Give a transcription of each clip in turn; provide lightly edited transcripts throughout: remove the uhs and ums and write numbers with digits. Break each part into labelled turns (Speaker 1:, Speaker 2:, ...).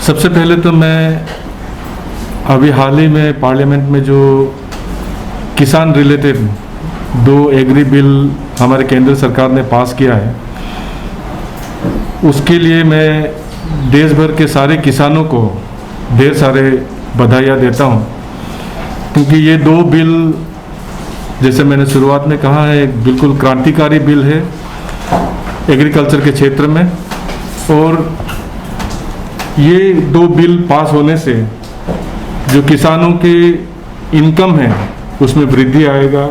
Speaker 1: सबसे पहले तो मैं अभी हाल ही में पार्लियामेंट में जो किसान रिलेटेड 2 एग्री बिल हमारे केंद्र सरकार ने पास किया है, उसके लिए मैं देश भर के सारे किसानों को ढेर सारे बधाइयाँ देता हूँ, क्योंकि ये 2 बिल, जैसे मैंने शुरुआत में कहा है, एक बिल्कुल क्रांतिकारी बिल है एग्रीकल्चर के क्षेत्र में। और ये 2 बिल पास होने से जो किसानों के इनकम है उसमें वृद्धि आएगा,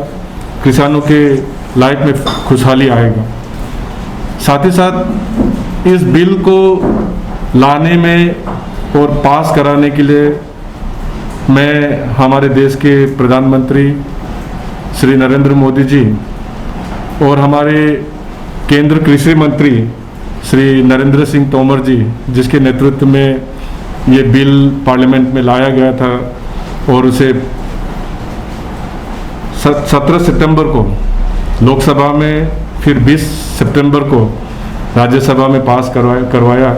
Speaker 1: किसानों के लाइफ में खुशहाली आएगा। साथ ही साथ इस बिल को लाने में और पास कराने के लिए मैं हमारे देश के प्रधानमंत्री श्री नरेंद्र मोदी जी और हमारे केंद्र कृषि मंत्री श्री नरेंद्र सिंह तोमर जी, जिसके नेतृत्व में ये बिल पार्लियामेंट में लाया गया था और उसे 17 सितंबर को लोकसभा में, फिर 20 सितंबर को राज्यसभा में पास करवाया।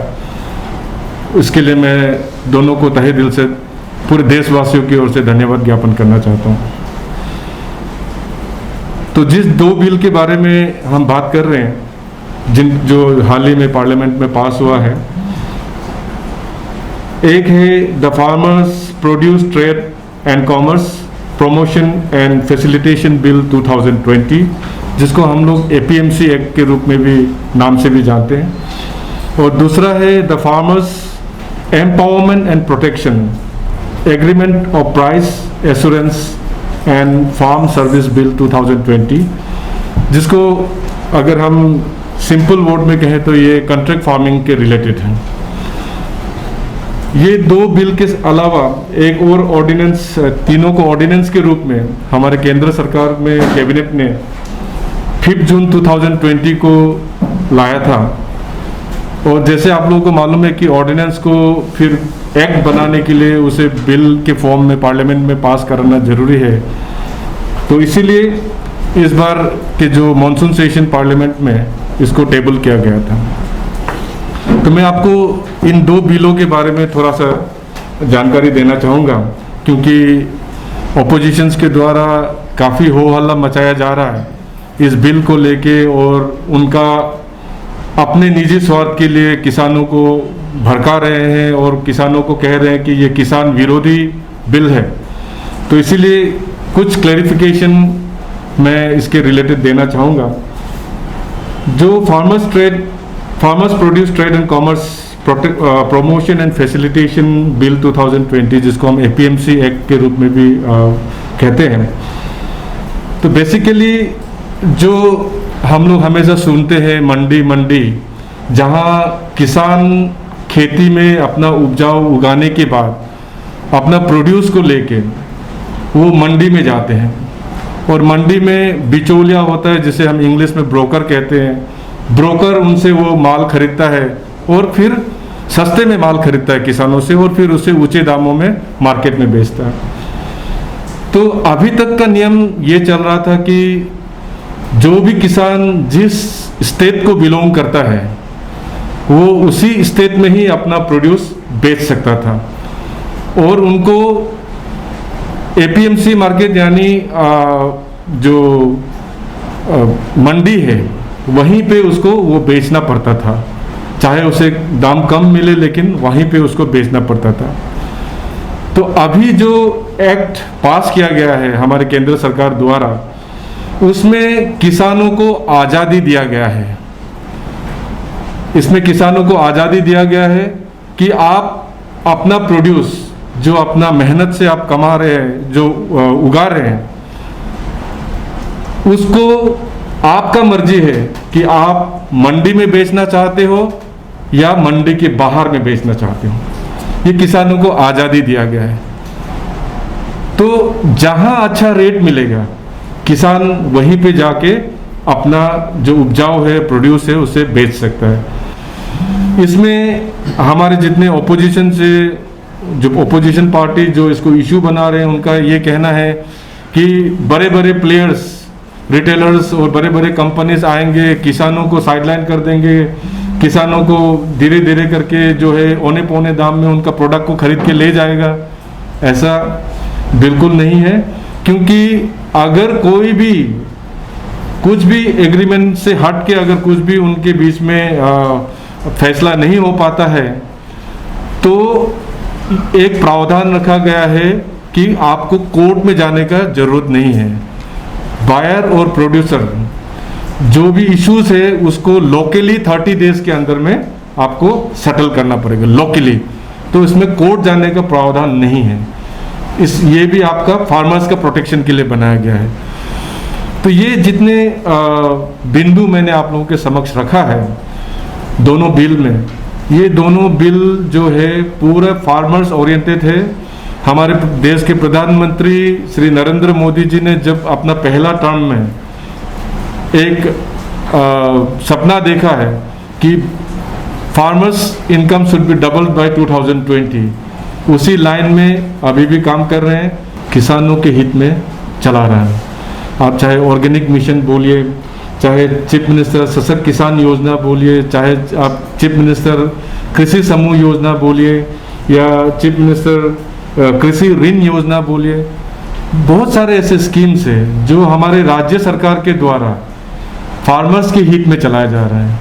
Speaker 1: इसके लिए मैं दोनों को तहे दिल से पूरे देशवासियों की ओर से धन्यवाद ज्ञापन करना चाहता हूँ। तो जिस 2 बिल के बारे में हम बात कर रहे हैं, जो हाल ही में पार्लियामेंट में पास हुआ है, एक है the farmers produce trade and commerce promotion and facilitation bill 2020, जिसको हम लोग एपीएमसी एक्ट के रूप में भी नाम से भी जानते हैं। और दूसरा है the farmers empowerment and protection agreement of price assurance and farm service bill 2020, जिसको अगर हम सिंपल वर्ड में कहें तो ये कॉन्ट्रैक्ट फार्मिंग के रिलेटेड है। ये 2 बिल के अलावा एक और ऑर्डिनेंस, तीनों को ऑर्डिनेंस के रूप में हमारे केंद्र सरकार में कैबिनेट ने 5 जून 2020 को लाया था। और जैसे आप लोगों को मालूम है कि ऑर्डिनेंस को फिर एक्ट बनाने के लिए उसे बिल के फॉर्म में पार्लियामेंट में पास करना जरूरी है। तो इसीलिए इस बार के जो मॉनसून सेशन पार्लियामेंट में इसको टेबल किया गया था। तो मैं आपको इन 2 बिलों के बारे में थोड़ा सा जानकारी देना चाहूँगा, क्योंकि ऑपोजिशंस के द्वारा काफ़ी हो हल्ला मचाया जा रहा है इस बिल को लेके, और उनका अपने निजी स्वार्थ के लिए किसानों को भड़का रहे हैं और किसानों को कह रहे हैं कि ये किसान विरोधी बिल है। तो इसीलिए कुछ क्लैरिफिकेशन मैं इसके रिलेटेड देना चाहूँगा। जो farmers produce trade and commerce promotion and facilitation bill 2020, जिसको हम एपीएमसी एक्ट के रूप में भी कहते हैं, तो बेसिकली जो हम लोग हमेशा सुनते हैं मंडी, जहाँ किसान खेती में अपना उपजाऊ उगाने के बाद अपना प्रोड्यूस को लेके वो मंडी में जाते हैं, और मंडी में बिचौलिया होता है जिसे हम इंग्लिश में ब्रोकर कहते हैं। ब्रोकर उनसे वो माल खरीदता है और फिर सस्ते में माल खरीदता है किसानों से, और फिर उसे ऊंचे दामों में मार्केट में बेचता है। तो अभी तक का नियम ये चल रहा था कि जो भी किसान जिस स्टेट को बिलोंग करता है वो उसी स्टेट में ही अपना प्रोड्यूस बेच सकता था, और उनको एपीएमसी मार्केट यानी जो मंडी है वहीं पे उसको वो बेचना पड़ता था, चाहे उसे दाम कम मिले लेकिन वहीं पे उसको बेचना पड़ता था। तो अभी जो एक्ट पास किया गया है हमारे केंद्र सरकार द्वारा, उसमें किसानों को आज़ादी दिया गया है। इसमें किसानों को आज़ादी दिया गया है कि आप अपना प्रोड्यूस, जो अपना मेहनत से आप कमा रहे हैं, जो उगा रहे हैं, उसको आपका मर्जी है कि आप मंडी में बेचना चाहते हो या मंडी के बाहर में बेचना चाहते हो। ये किसानों को आज़ादी दिया गया है। तो जहां अच्छा रेट मिलेगा किसान वहीं पे जाके अपना जो उपजाऊ है, प्रोड्यूस है, उसे बेच सकता है। इसमें हमारे जितने ओपोजिशन पार्टी जो इसको इश्यू बना रहे हैं, उनका ये कहना है कि बड़े बड़े प्लेयर्स, रिटेलर्स और बड़े बड़े कंपनीज आएंगे, किसानों को साइडलाइन कर देंगे, किसानों को धीरे धीरे करके जो है औने पौने दाम में उनका प्रोडक्ट को खरीद के ले जाएगा, ऐसा बिल्कुल नहीं है। क्योंकि अगर कोई भी कुछ भी एग्रीमेंट से हट के अगर कुछ भी उनके बीच में फैसला नहीं हो पाता है तो एक प्रावधान रखा गया है कि आपको कोर्ट में जाने का जरूरत नहीं है। बायर और प्रोड्यूसर जो भी इश्यूज है उसको लोकली 30 डेज के अंदर में आपको सेटल करना पड़ेगा लोकली, तो इसमें कोर्ट जाने का प्रावधान नहीं है। ये भी आपका फार्मर्स का प्रोटेक्शन के लिए बनाया गया है। तो ये जितने बिंदु मैंने आप लोगों के समक्ष रखा है दोनों बिल में, ये दोनों बिल जो है पूरा फार्मर्स ओरिएंटेड है। हमारे देश के प्रधानमंत्री श्री नरेंद्र मोदी जी ने जब अपना पहला टर्म में एक सपना देखा है कि farmers income should be doubled by 2020, उसी लाइन में अभी भी काम कर रहे हैं, किसानों के हित में चला रहा है। आप चाहे ऑर्गेनिक मिशन बोलिए, चाहे चीफ मिनिस्टर सशक्त किसान योजना बोलिए, चाहे आप चीफ मिनिस्टर कृषि समूह योजना बोलिए या चीफ मिनिस्टर कृषि ऋण योजना बोलिए, बहुत सारे ऐसे स्कीम्स हैं जो हमारे राज्य सरकार के द्वारा फार्मर्स के हित में चलाया जा रहा है।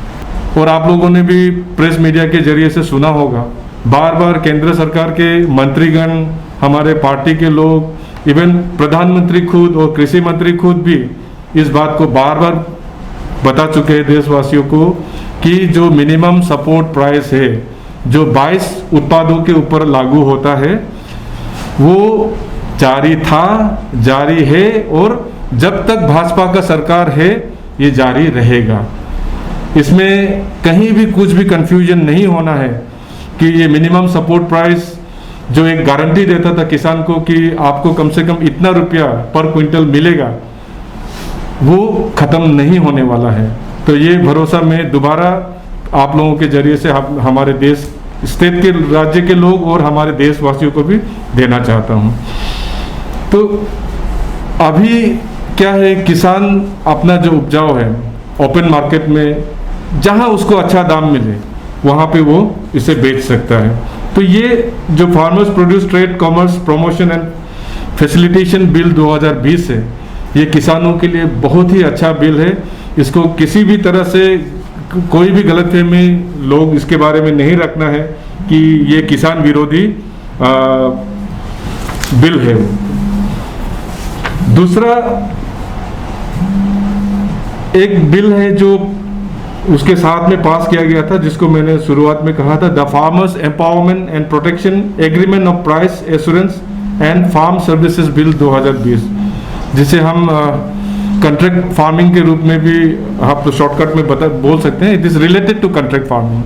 Speaker 1: और आप लोगों ने भी प्रेस मीडिया के जरिए से सुना होगा, बार बार केंद्र सरकार के मंत्रीगण, हमारे पार्टी के लोग, इवन प्रधानमंत्री खुद और कृषि मंत्री खुद भी इस बात को बार बार बता चुके हैं देशवासियों को कि जो मिनिमम सपोर्ट प्राइस है जो 22 उत्पादों के ऊपर लागू होता है वो जारी था, जारी है और जब तक भाजपा का सरकार है ये जारी रहेगा। इसमें कहीं भी कुछ भी कंफ्यूजन नहीं होना है कि ये मिनिमम सपोर्ट प्राइस जो एक गारंटी देता था किसान को कि आपको कम से कम इतना रुपया पर क्विंटल मिलेगा, वो खत्म नहीं होने वाला है। तो ये भरोसा मैं दोबारा आप लोगों के जरिए से हमारे देश स्टेट के राज्य के लोग और हमारे देशवासियों को भी देना चाहता हूँ। तो अभी क्या है, किसान अपना जो उपजाऊ है ओपन मार्केट में जहाँ उसको अच्छा दाम मिले वहाँ पे वो इसे बेच सकता है। तो ये जो farmers produce trade commerce promotion and facilitation bill 2020 है, ये किसानों के लिए बहुत ही अच्छा बिल है। इसको किसी भी तरह से कोई भी गलतफहमी लोग इसके बारे में नहीं रखना है कि ये किसान विरोधी बिल है। दूसरा एक बिल है जो उसके साथ में पास किया गया था, जिसको मैंने शुरुआत में कहा था, the farmers empowerment and protection agreement of price assurance and farm services bill 2020, जिसे हम कॉन्ट्रैक्ट फार्मिंग के रूप में भी आप तो शॉर्टकट में बोल सकते हैं। It is related to contract farming.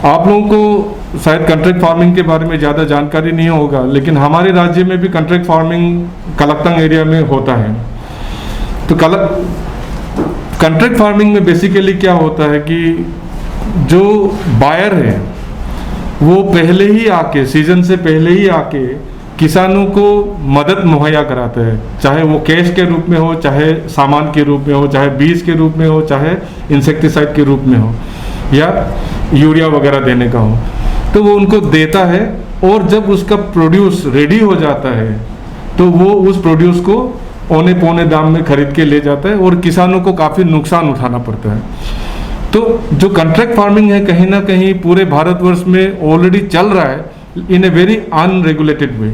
Speaker 1: आप लोगों को शायद कॉन्ट्रैक्ट फार्मिंग के बारे में ज़्यादा जानकारी नहीं होगा, लेकिन हमारे राज्य में भी कॉन्ट्रैक्ट फार्मिंग कलक्तंग एरिया में होता है। तो कॉन्ट्रैक्ट फार्मिंग में बेसिकली क्या होता है कि जो बायर है वो पहले ही आके, सीजन से पहले ही आके किसानों को मदद मुहैया कराते हैं, चाहे वो कैश के रूप में हो, चाहे सामान के रूप में हो, चाहे बीज के रूप में हो, चाहे इंसेक्टिसाइड के रूप में हो या यूरिया वगैरह देने का हो, तो वो उनको देता है। और जब उसका प्रोड्यूस रेडी हो जाता है तो वो उस प्रोड्यूस को औने पौने दाम में खरीद के ले जाता है और किसानों को काफ़ी नुकसान उठाना पड़ता है। तो जो कॉन्ट्रैक्ट फार्मिंग है कहीं ना कहीं पूरे भारतवर्ष में ऑलरेडी चल रहा है इन ए वेरी अनरेगुलेटेड वे।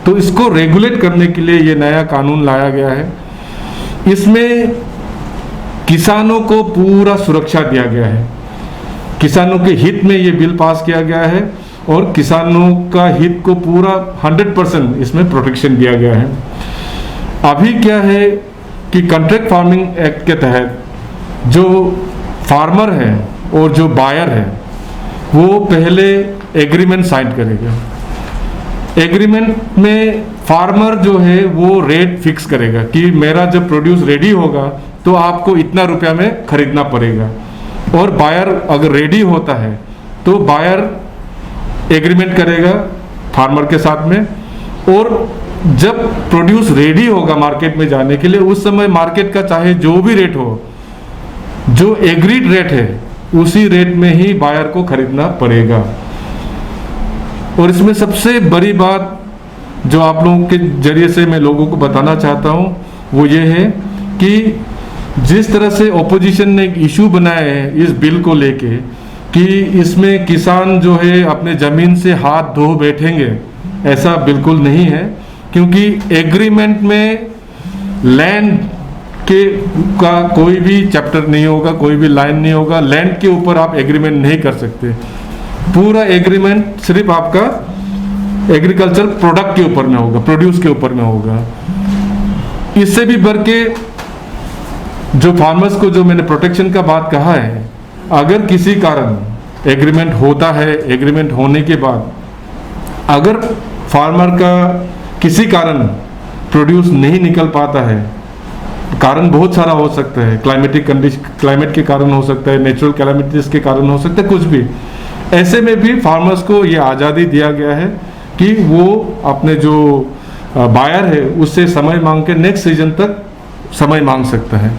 Speaker 1: तो इसको रेगुलेट करने के लिए ये नया कानून लाया गया है। इसमें किसानों को पूरा सुरक्षा दिया गया है, किसानों के हित में ये बिल पास किया गया है और किसानों का हित को पूरा 100% इसमें प्रोटेक्शन दिया गया है। अभी क्या है कि कॉन्ट्रैक्ट फार्मिंग एक्ट के तहत जो फार्मर है और जो बायर है वो पहले एग्रीमेंट साइन करेगा। एग्रीमेंट में फार्मर जो है वो रेट फिक्स करेगा कि मेरा जब प्रोड्यूस रेडी होगा तो आपको इतना रुपया में खरीदना पड़ेगा। और बायर अगर रेडी होता है तो बायर एग्रीमेंट करेगा फार्मर के साथ में, और जब प्रोड्यूस रेडी होगा मार्केट में जाने के लिए उस समय मार्केट का चाहे जो भी रेट हो, जो एग्रीड रेट है उसी रेट में ही बायर को खरीदना पड़ेगा। और इसमें सबसे बड़ी बात जो आप लोगों के जरिए से मैं लोगों को बताना चाहता हूं वो ये है कि जिस तरह से ऑपोजिशन ने एक इशू बनाया है इस बिल को लेके कि इसमें किसान जो है अपने ज़मीन से हाथ धो बैठेंगे, ऐसा बिल्कुल नहीं है। क्योंकि एग्रीमेंट में लैंड का कोई भी चैप्टर नहीं होगा, कोई भी लाइन नहीं होगा। लैंड के ऊपर आप एग्रीमेंट नहीं कर सकते। पूरा एग्रीमेंट सिर्फ आपका एग्रीकल्चर प्रोडक्ट के ऊपर में होगा, प्रोड्यूस के ऊपर में होगा। इससे भी बढ़ के जो फार्मर्स को जो मैंने प्रोटेक्शन का बात कहा है, अगर किसी कारण एग्रीमेंट होता है, एग्रीमेंट होने के बाद अगर फार्मर का किसी कारण प्रोड्यूस नहीं निकल पाता है, कारण बहुत सारा हो सकता है, क्लाइमेटिक कंडीशन, क्लाइमेट के कारण हो सकता है, नेचुरल कैलामिटीज के कारण हो सकता है, कुछ भी। ऐसे में भी फार्मर्स को ये आज़ादी दिया गया है कि वो अपने जो बायर है उससे समय मांग के नेक्स्ट सीजन तक समय मांग सकता है।